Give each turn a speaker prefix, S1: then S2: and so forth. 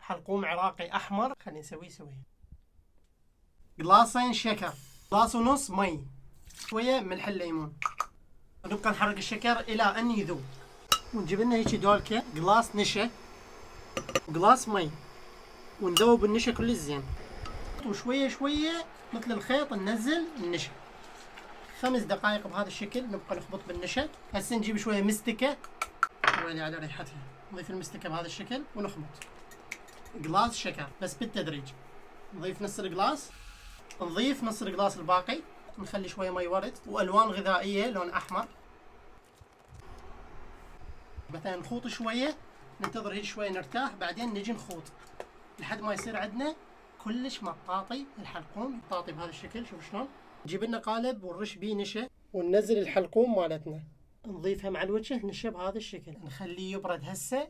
S1: حلقوم عراقي احمر. خلينا نسويه سويه. قلاصين شكر، قلاص ونص مي، شويه ملح الليمون، ونبقى نحرك الشكر الى ان يذوب. ونجيب لنا هيك دولكه قلاص نشا وقلاص مي، ونذوب النشا كل زين، وشويه شويه مثل الخيط ننزل النشا. 5 دقائق بهذا الشكل نبقى نخبط بالنشا. هسه نجيب شويه مستكه، ويلي على ريحتها، نضيف المستكه بهذا الشكل ونخبط. قلاص شكر بس بالتدريج، نضيف نص القلاص، نضيف نص القلاص الباقي، نخلي شويه مي ورد والوان غذائيه لون احمر. مثلا نخوط شويه، ننتظر هيك شويه نرتاح، بعدين نجي نخوط لحد ما يصير عندنا كلش مطاطي. الحلقوم مطاطي بهذا الشكل. شوف شلون. نجيب لنا قالب ونرش بيه نشا، وننزل الحلقوم مالتنا، نضيفها مع الوجه نشا بهذا الشكل، نخليه يبرد هسه